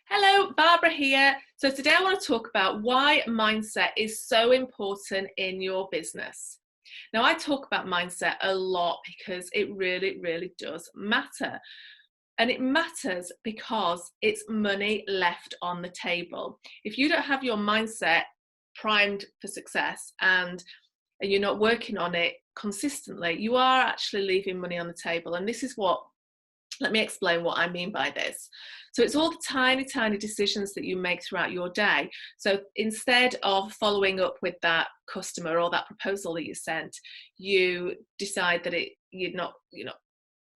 Hello, Barbara here. So today I want to talk about why mindset is so important in your business. Now, I talk about mindset a lot because it really does matter. And it matters because it's money left on the table. If you don't have your mindset primed for success and you're not working on it consistently, you are actually leaving money on the table. And this is let me explain what I mean by this. So it's all the tiny decisions that you make throughout your day. So instead of following up with that customer or that proposal that you sent, you decide that you're not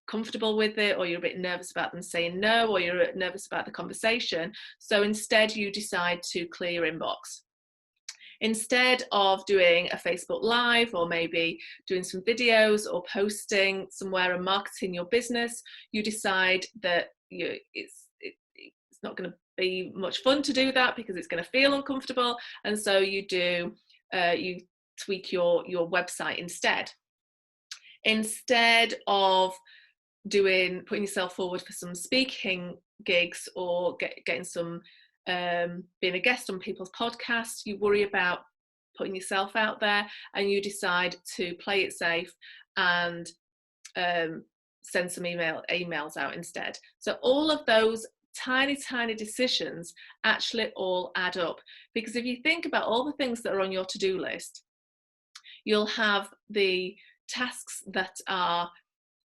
comfortable with it, or you're a bit nervous about them saying no, or you're nervous about the conversation. So instead you decide to clear your inbox. Instead of doing a Facebook Live or maybe doing some videos or posting somewhere and marketing your business, you decide that it's not going to be much fun to do that because it's going to feel uncomfortable, and so you tweak your website instead. Instead of putting yourself forward for some speaking gigs or getting some being a guest on people's podcasts, you worry about putting yourself out there, and you decide to play it safe and send some emails out instead. So all of those tiny decisions actually all add up, because if you think about all the things that are on your to-do list, you'll have the tasks that are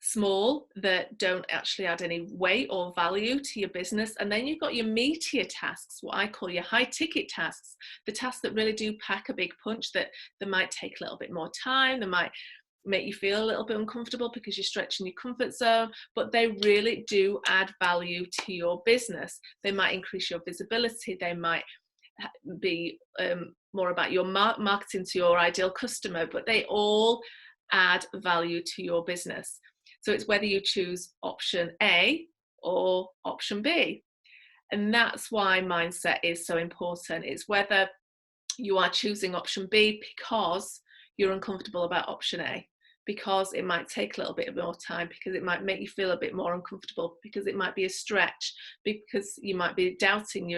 small, that don't actually add any weight or value to your business, and then you've got your meatier tasks, what I call your high ticket tasks, the tasks that really do pack a big punch, that they might take a little bit more time, they might make you feel a little bit uncomfortable because you're stretching your comfort zone, but they really do add value to your business. They might increase your visibility, they might be more about your marketing to your ideal customer, but they all add value to your business. So it's whether you choose option A or option B. And that's why mindset is so important. It's whether you are choosing option B because you're uncomfortable about option A, because it might take a little bit more time, because it might make you feel a bit more uncomfortable, because it might be a stretch, because you might be doubting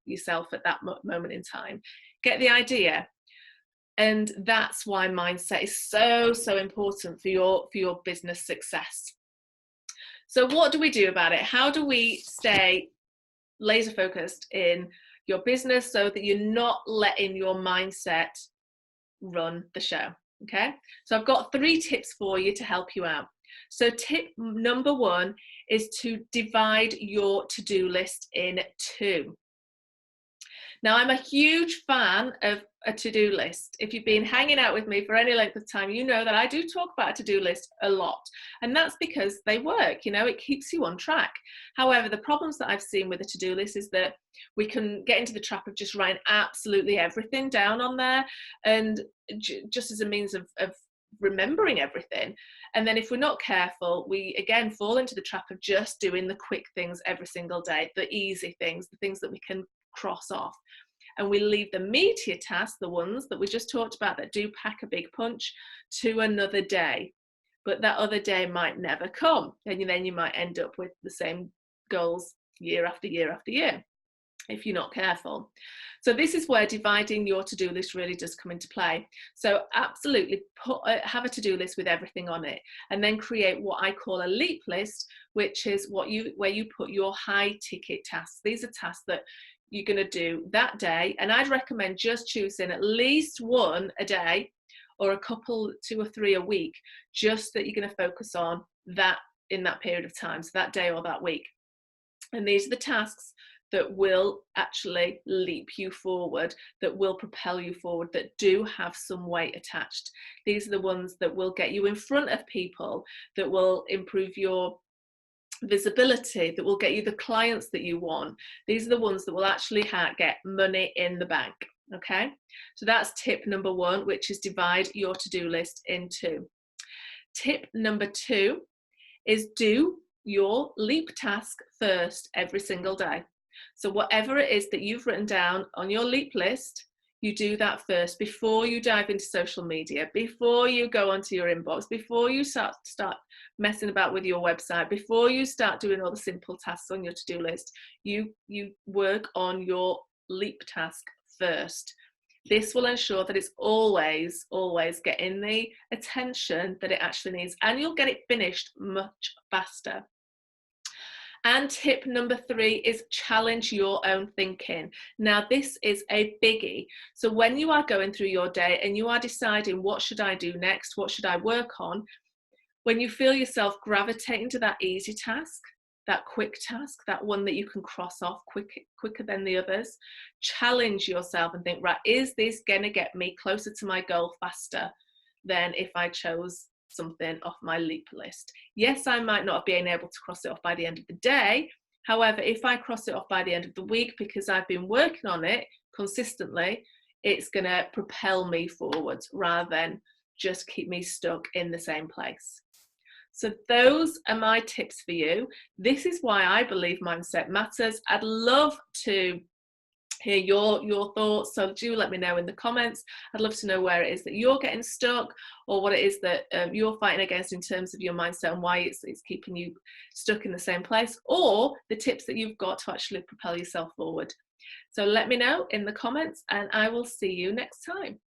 yourself at that moment in time. Get the idea? And that's why mindset is so important for your business success. So what do we do about it? How do we stay laser focused in your business so that you're not letting your mindset run the show? Okay, so I've got 3 tips for you to help you out. So tip number 1 is to divide your to-do list in 2. Now, I'm a huge fan of a to-do list. If you've been hanging out with me for any length of time, you know that I do talk about a to-do list a lot. And that's because they work, it keeps you on track. However, the problems that I've seen with a to-do list is that we can get into the trap of just writing absolutely everything down on there, and just as a means of remembering everything. And then if we're not careful, we again fall into the trap of just doing the quick things every single day, the easy things, the things that we can cross off, and we leave the meatier tasks, the ones that we just talked about that do pack a big punch, to another day. But that other day might never come, and then you might end up with the same goals year after year after year if you're not careful. So this is where dividing your to-do list really does come into play. So absolutely have a to-do list with everything on it, and then create what I call a leap list, which is where you put your high ticket tasks. These are tasks that you're going to do that day, and I'd recommend just choosing at least one a day, or a couple, 2 or 3 a week, just that you're going to focus on that in that period of time, so that day or that week. And these are the tasks that will actually leap you forward, that will propel you forward, that do have some weight attached. These are the ones that will get you in front of people, that will improve your visibility, that will get you the clients that you want. These are the ones that will actually get money in the bank. Okay, so that's tip number 1, which is divide your to-do list in 2. Tip number 2 is do your leap task first every single day. So whatever it is that you've written down on your leap list, you do that first before you dive into social media, before you go onto your inbox, before you start messing about with your website, before you start doing all the simple tasks on your to-do list. You work on your leap task first. This will ensure that it's always getting the attention that it actually needs, and you'll get it finished much faster. And tip number 3 is challenge your own thinking. Now, this is a biggie. So when you are going through your day and you are deciding, what should I do next? What should I work on? When you feel yourself gravitating to that easy task, that quick task, that one that you can cross off quicker than the others, challenge yourself and think, right, is this going to get me closer to my goal faster than if I chose something off my leap list? Yes, I might not be able to cross it off by the end of the day. However, if I cross it off by the end of the week because I've been working on it consistently, it's going to propel me forwards rather than just keep me stuck in the same place. So those are my tips for you. This is why I believe mindset matters. I'd love to hear your thoughts, so do let me know in the comments. I'd love to know where it is that you're getting stuck, or what it is that you're fighting against in terms of your mindset and why it's keeping you stuck in the same place, or the tips that you've got to actually propel yourself forward. So let me know in the comments, and I will see you next time.